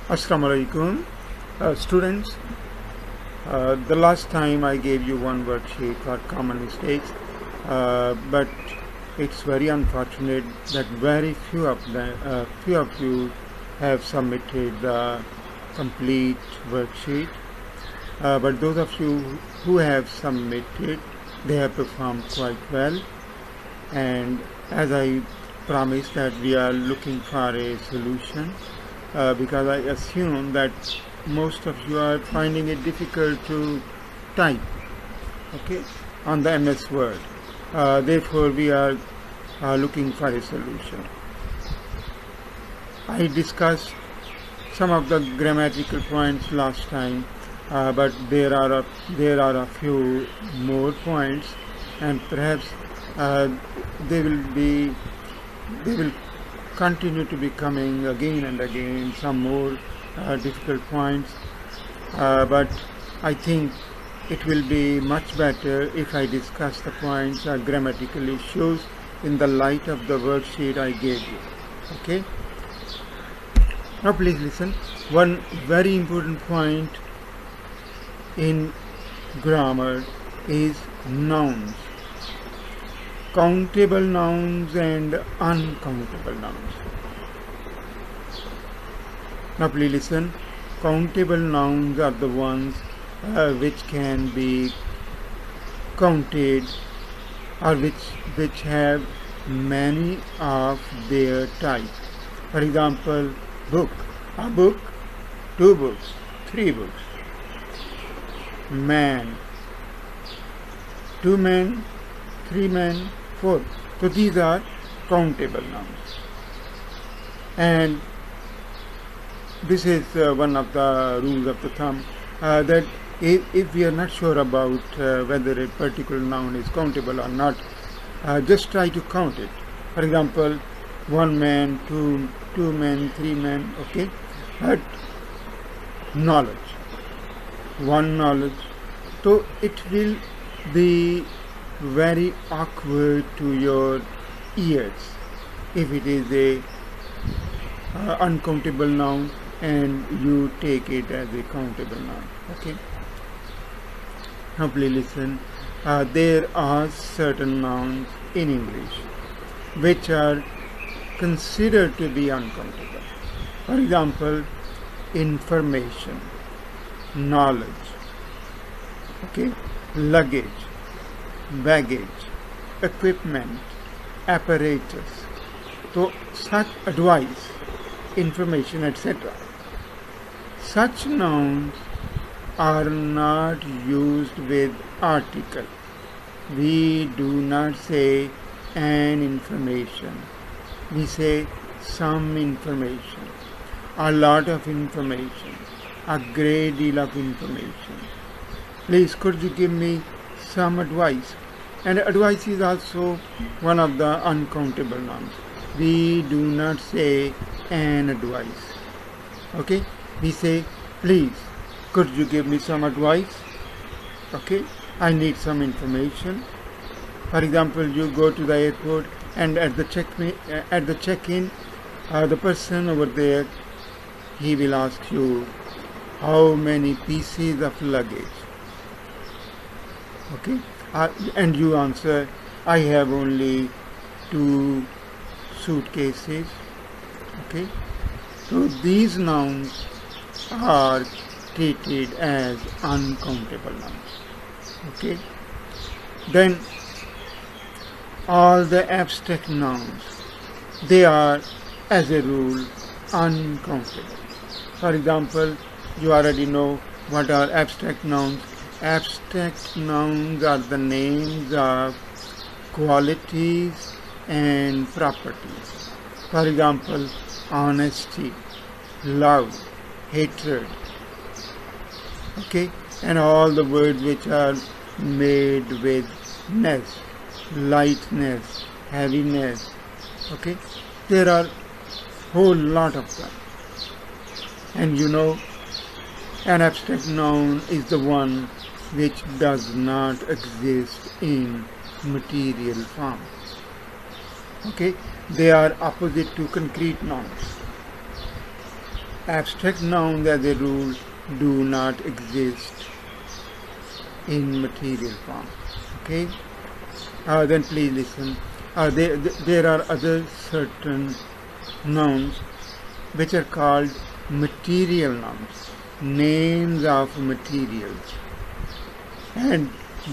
Assalamu alaikum, students. The last time I gave you one worksheet for common mistakes, but it's very unfortunate that very few of you have submitted the complete worksheet. But those of you who have submitted, they have performed quite well. And as I promised that we are looking for a solution, because I assume that most of you are finding it difficult to type, okay, on the MS Word. Therefore, we are looking for a solution. I discussed some of the grammatical points last time, but there are a few more points, and perhaps they will continue to be coming again and again, some more difficult points, but I think it will be much better if I discuss the points, grammatical issues, in the light of the worksheet I gave you. Okay, now please listen. One very important point in grammar is nouns. Countable nouns and uncountable nouns. Now please listen. Countable nouns are the ones which can be counted, or which have many of their types. For example, book, a book, two books, three books. Man, two men, three men, four. So these are countable nouns, and this is one of the rules of the thumb, that if we are not sure about whether a particular noun is countable or not, just try to count it. For example, one man, two men, three men, okay? But knowledge, one knowledge. So it will be very awkward to your ears if it is a uncountable noun and you take it as a countable noun. Okay, now please listen. There are certain nouns in English which are considered to be uncountable. For example, information, knowledge, okay, luggage, baggage, equipment, apparatus. So such advice, information, etc. Such nouns are not used with article. We do not say an information. We say some information, a lot of information, a great deal of information. Please, could you give me some advice? And advice is also one of the uncountable nouns. We do not say an advice. Okay, we say, please, could you give me some advice? Okay, I need some information. For example, you go to the airport, and at the check-in, the person over there, he will ask you how many pieces of luggage. Okay, and you answer, I have only 2 suitcases. Okay, so these nouns are treated as uncountable nouns. Okay, then all the abstract nouns, they are as a rule uncountable. For example, you already know what are abstract nouns. Abstract nouns are the names of qualities and properties. For example, honesty, love, hatred, okay, and all the words which are made with ness, lightness, heaviness, okay, there are whole lot of them. And you know, an abstract noun is the one which does not exist in material form. Okay, they are opposite to concrete nouns. Abstract nouns as a rule do not exist in material form. Okay? Then please listen. There are other certain nouns which are called material nouns, names of materials, and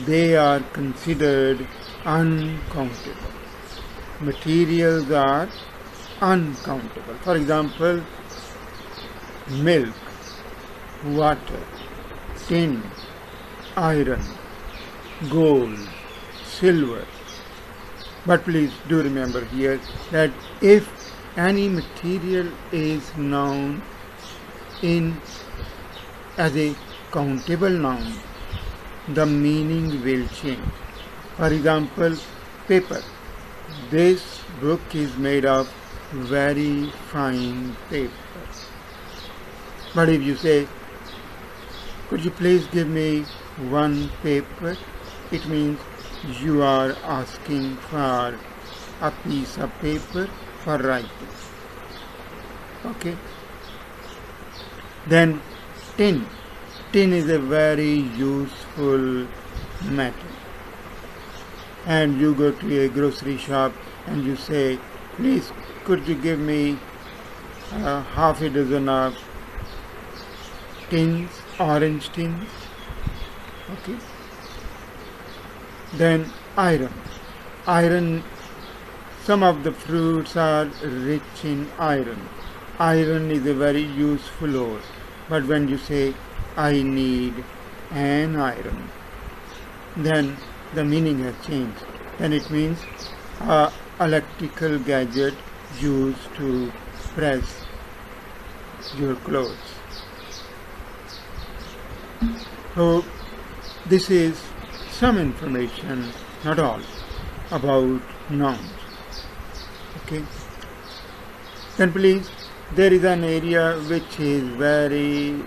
they are considered uncountable. Materials are uncountable. For example, milk, water, tin, iron, gold, silver. But please do remember here that if any material is known as a countable noun, the meaning will change. For example, paper. This book is made of very fine paper. But if you say, could you please give me one paper? It means you are asking for a piece of paper for writing. Okay? Then tin. Tin is a very useful metal. And you go to a grocery shop and you say, please could you give me half a dozen of tins, orange tins? Okay. Then iron. Iron, some of the fruits are rich in iron. Iron is a very useful ore. But when you say, I need an iron, then the meaning has changed. Then it means electrical gadget used to press your clothes. So this is some information, not all, about nouns. Okay. Then please, there is an area which is very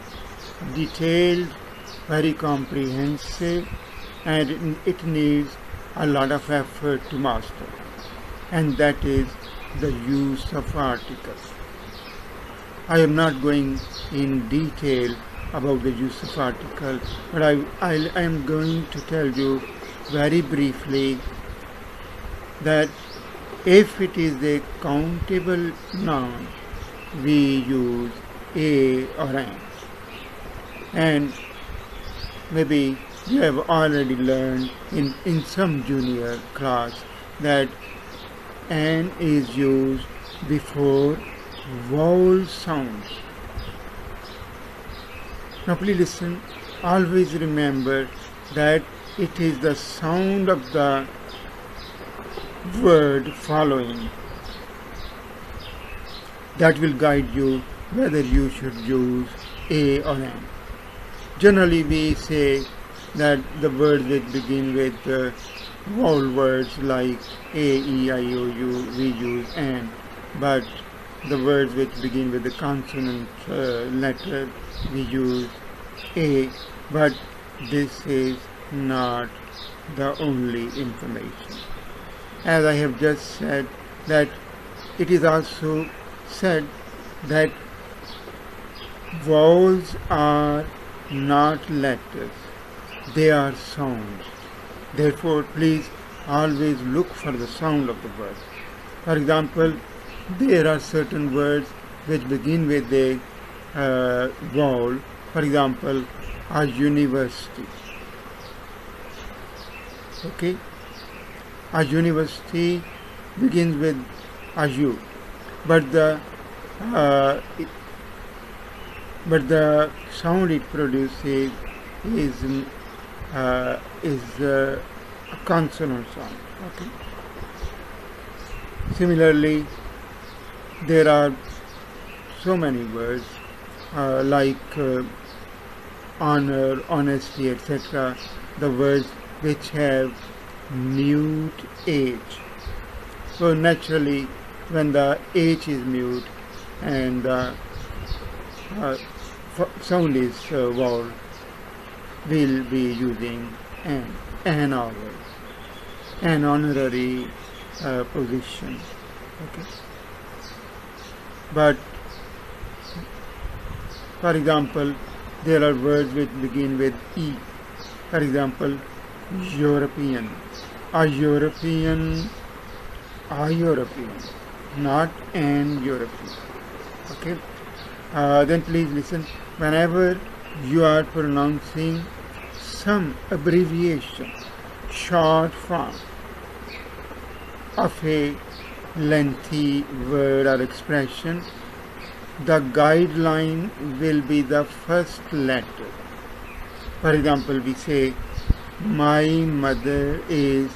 detailed, very comprehensive, and it needs a lot of effort to master, and that is the use of articles. I am not going in detail about the use of articles, but I am going to tell you very briefly that if it is a countable noun, we use a or an. And maybe you have already learned in some junior class that an is used before vowel sounds. Now please listen, always remember that it is the sound of the word following that will guide you whether you should use a or an. Generally we say that the words which begin with vowel words like a, e, I, o, u, we use an, but the words which begin with the consonant letter we use a, but this is not the only information. As I have just said, that it is also said that vowels are not letters, they are sounds. Therefore, please always look for the sound of the word. For example, there are certain words which begin with a vowel. For example, a university. Okay? A university begins with a U, but the sound it produces is a consonant sound. Okay. Similarly, there are so many words like honor, honesty, etc. The words which have mute H. So naturally, when the H is mute and the sound is vowel, we'll be using an always, an honorary position. Okay. But For example, there are words which begin with E. For example, European. A European, not an European. Okay. Then please listen. Whenever you are pronouncing some abbreviation, short form of a lengthy word or expression, the guideline will be the first letter. For example, we say, my mother is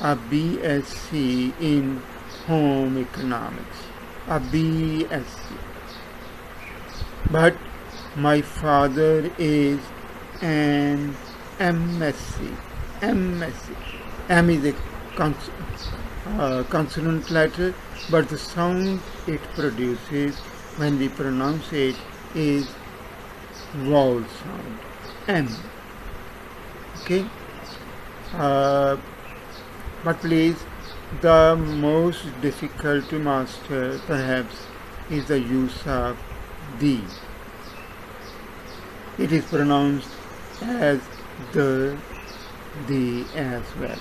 a BSc in home economics, a BSc. But my father is an MSc. M is a consonant letter, but the sound it produces when we pronounce it is vowel sound, M. Okay. But please, the most difficult to master perhaps is the use of the. It is pronounced as the as well.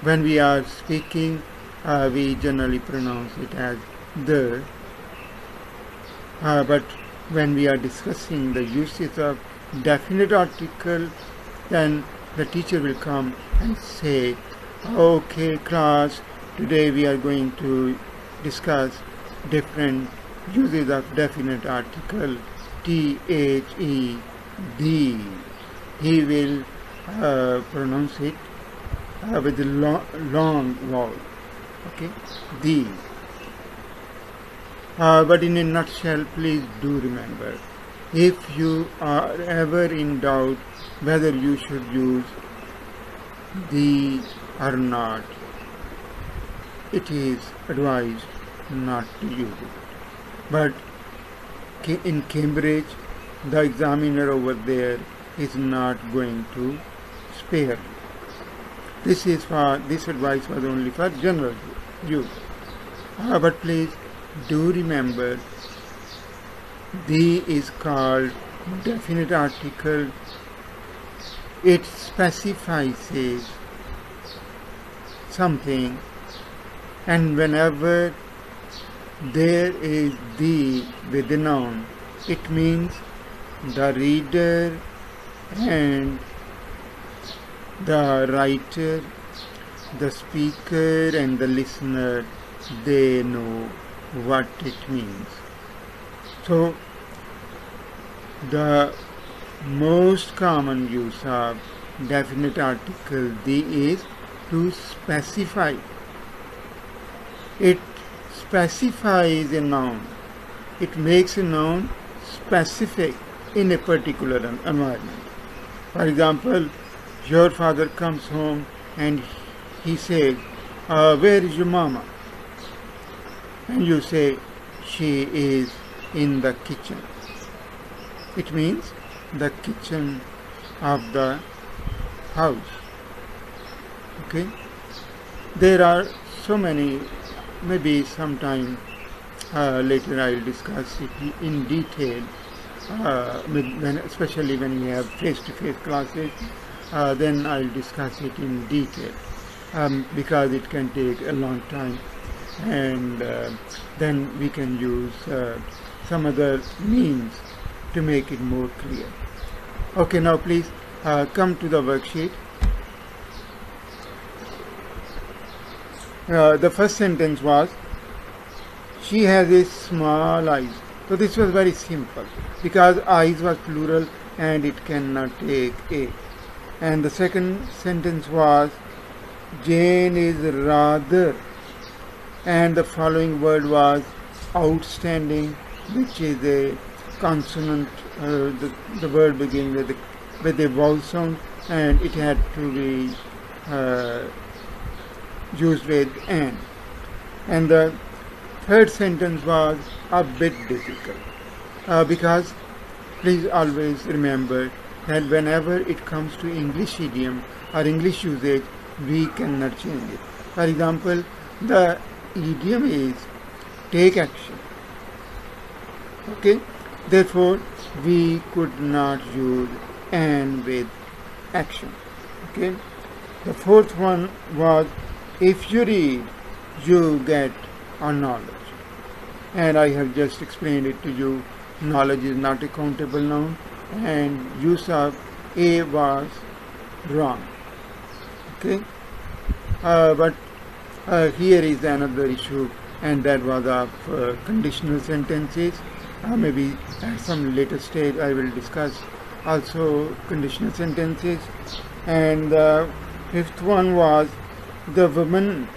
When we are speaking, we generally pronounce it as the. But when we are discussing the usage of definite article, then the teacher will come and say, okay class, today we are going to discuss different uses of definite article, THED. He will pronounce it with the long vowel, okay, the. But in a nutshell, please do remember, if you are ever in doubt whether you should use the or not, it is advised not to use it. But in Cambridge, the examiner over there is not going to spare. This advice was only for general use. But please do remember, the is called definite article. It specifies something, and whenever there is the with the noun, it means the reader and the writer, the speaker and the listener, they know what it means. So the most common use of definite article the is to specify. It specifies a noun. It makes a noun specific in a particular environment. For example, your father comes home and he says, where is your mama? And you say, she is in the kitchen. It means the kitchen of the house. Okay? There are so many, maybe sometime later I will discuss it in detail, especially when we have face-to-face classes, then I will discuss it in detail, because it can take a long time, and then we can use some other means to make it more clear. Okay, now please come to the worksheet. The first sentence was, she has a small eyes. So this was very simple because eyes was plural and it cannot take a. And the second sentence was, Jane is rather, and the following word was outstanding, which is a consonant. The word begins with a vowel sound, and it had to be used with an. And the third sentence was a bit difficult because please always remember that whenever it comes to English idiom or English usage, we cannot change it. For example, the idiom is take action. Okay, Therefore, we could not use and with action. Okay. The fourth one was, if you read, you get a knowledge. And I have just explained it to you. Knowledge is not a countable noun, and use of a was wrong. Okay. But here is another issue, and that was of conditional sentences. Maybe at some later stage I will discuss also conditional sentences. And the fifth one was, the woman.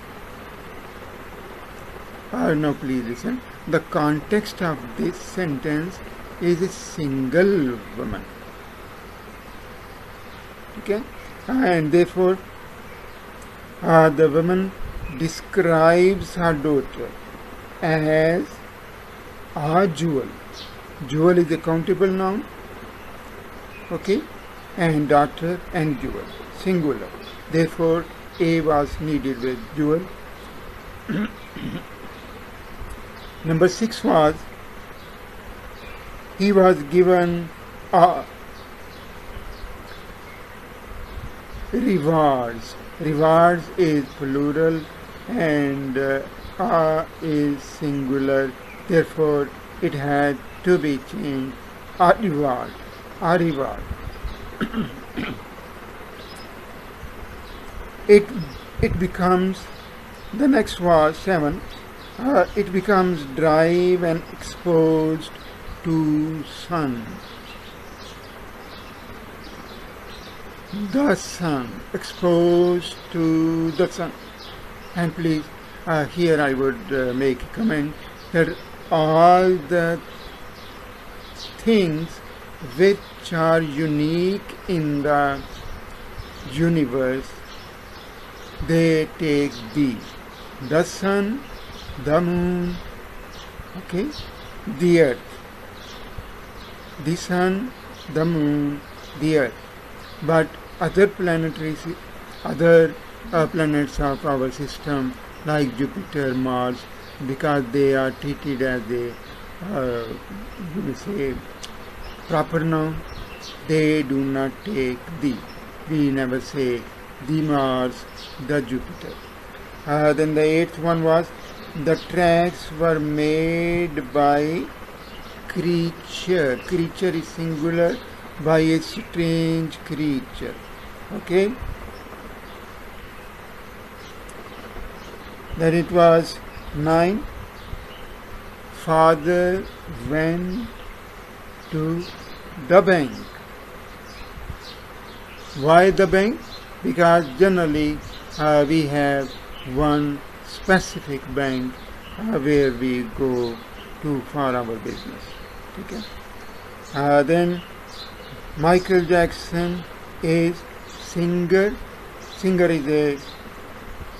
No, please listen. The context of this sentence is a single woman. Okay, and therefore the woman describes her daughter as a jewel. Jewel is a countable noun. Okay, and daughter and jewel, singular. Therefore, A was needed with jewel. Number 6 was, he was given rewards. Rewards is plural and is singular. Therefore, it had to be changed. A reward. A reward. It becomes, the next was 7. It becomes dry when exposed to sun. The sun, exposed to the sun. And please, here I would make a comment that all the things which are unique in the universe, they take the sun, the moon, okay, the earth, the sun, the moon, the earth. But other planets of our system like Jupiter, Mars, because they are treated as a proper noun, they do not take the. We never say the Mars, the Jupiter. Then the 8th one was, the tracks were made by creature. Creature is singular, by a strange creature. Okay. Then it was 9. Father went to the bank. Why the bank? Because generally we have one specific bank where we go to for our business. Okay. Then Michael Jackson is singer. Singer is a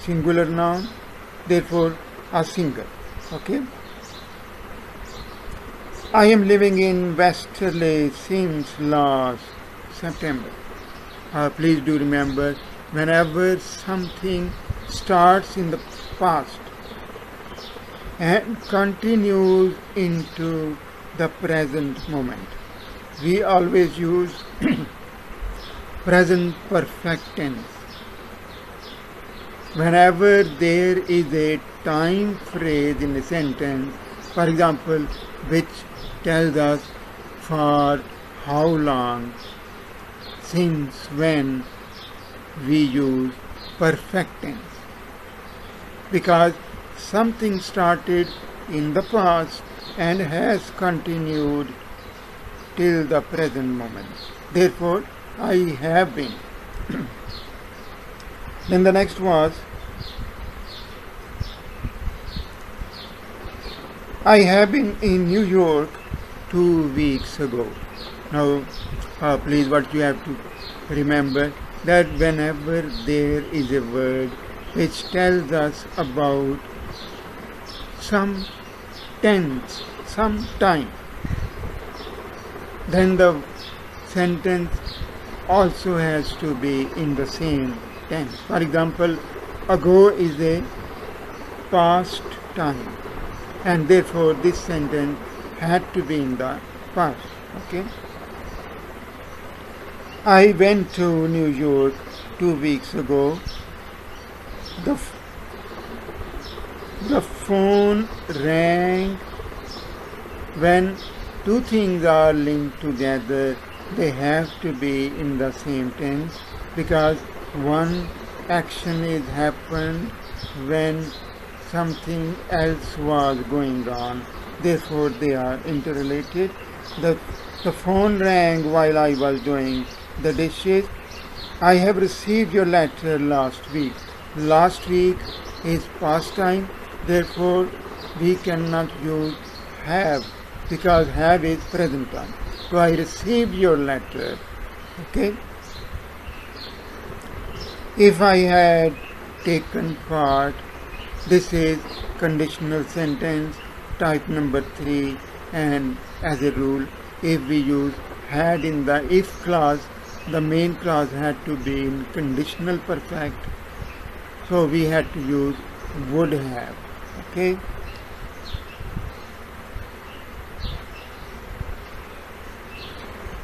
singular noun, therefore a singer. Okay. I am living in Westerly since last September. Please do remember, whenever something starts in the past and continues into the present moment, we always use present perfect tense. Whenever there is a time phrase in a sentence, for example, which tells us for how long, since when, we use perfect tense. Because something started in the past and has continued till the present moment. Therefore, I have been. Then the next was, I have been in New York 2 weeks ago. Now, please, what you have to remember, that whenever there is a word which tells us about some tense, some time, then the sentence also has to be in the same tense. For example, ago is a past time, and therefore this sentence had to be in the past. Okay. I went to New York 2 weeks ago. The, the phone rang. When two things are linked together, they have to be in the same tense because one action is happened when something else was going on. Therefore, they are interrelated. The, the phone rang while I was doing the dishes. I have received your letter last week. Last week is past time. Therefore, we cannot use have because have is present time. So I received your letter. Okay. If I had taken part, this is conditional sentence type number 3, and as a rule, if we use had in the if clause, the main clause had to be in conditional perfect. So we had to use would have. Okay.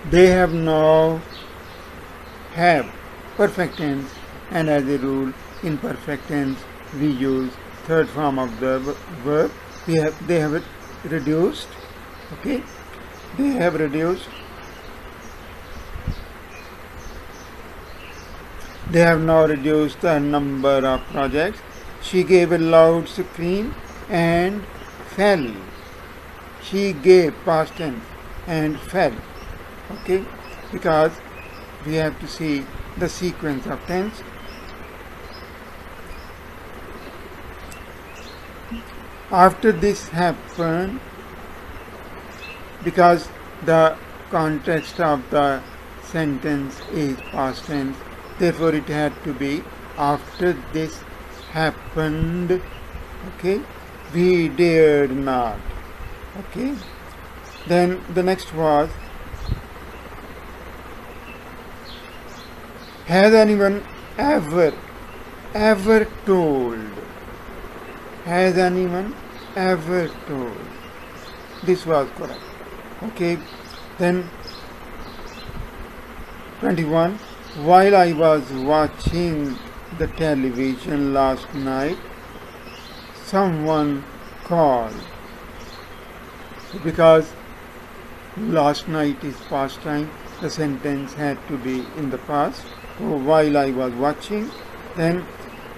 They have now have perfect tense, and as a rule in perfect tense we use third form of the verb. They have it reduced. Okay, they have reduced. They have now reduced the number of projects. She gave a loud scream and fell. She gave past tense and fell. Okay, because we have to see the sequence of tense. After this happened, because the context of the sentence is past tense, therefore it had to be after this happened. Okay, we dared not. Okay, then the next was, has anyone ever told? Has anyone ever told? This was correct. Okay, then 21. While I was watching the television last night, someone called. Because last night is past time, the sentence had to be in the past. So while I was watching, then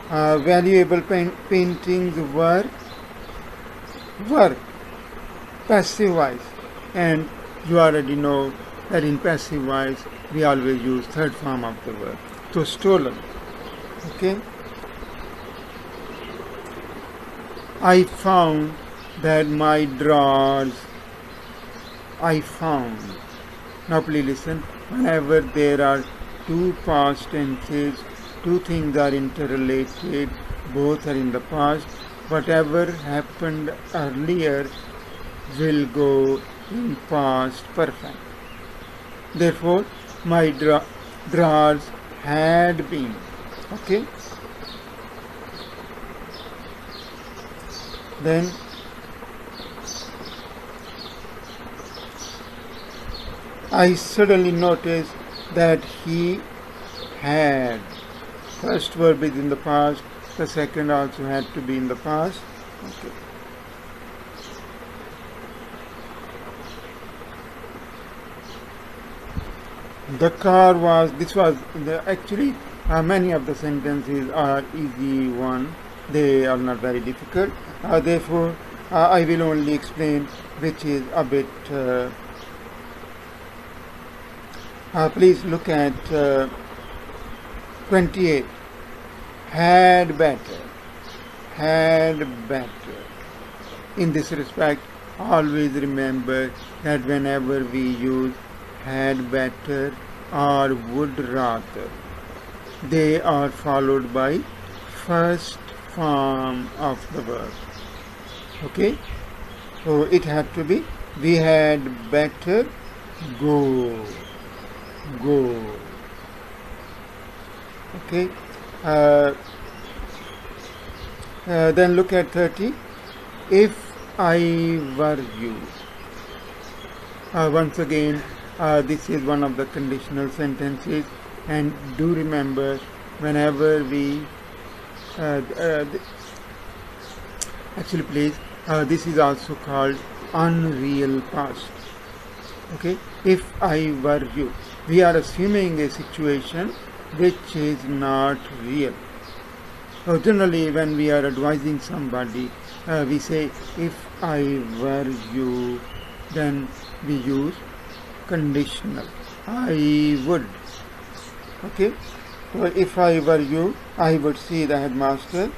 valuable paintings were passive voice, and you already know that in passive voice we always use third form of the verb. So stolen. Okay. I found that my drawers. I found. Now please listen. Whenever there are two past tenses, two things are interrelated, both are in the past, whatever happened earlier will go in past perfect. Therefore, my drawers had been. Okay. Then I suddenly noticed that he had. First verb is in the past, the second also had to be in the past. Okay. The car was, this was, actually many of the sentences are easy one, they are not very difficult. Therefore, I will only explain which is a bit, please look at 28. Had better. In this respect, always remember that whenever we use had better or would rather, they are followed by first form of the verb. Okay, so it had to be we had better go. Okay, then look at 30. If I were you. Once again, this is one of the conditional sentences, and do remember, whenever we actually please, this is also called unreal past. Okay, if I were you, we are assuming a situation which is not real. Generally, when we are advising somebody, we say, if I were you, then we use conditional. I would. Okay, so if I were you, I would see the headmaster.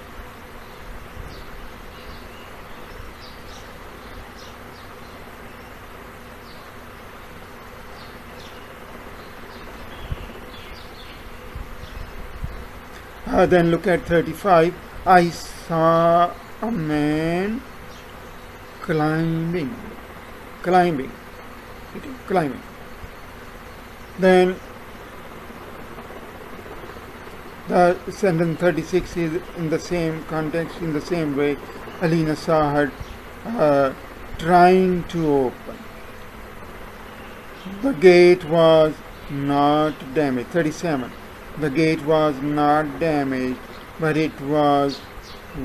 Then look at 35. I saw a man climbing. Then the sentence 36 is in the same context, in the same way. Alina saw her trying to open. The gate was not damaged. 37. The gate was not damaged, but it was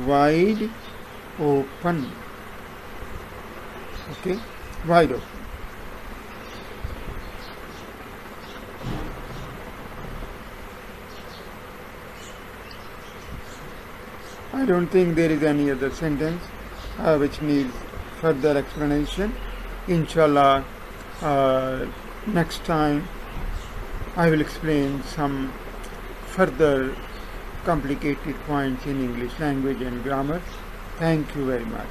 wide open. Okay, wide open. I don't think there is any other sentence which needs further explanation. Inshallah, next time I will explain some further complicated points in English language and grammar. Thank you very much.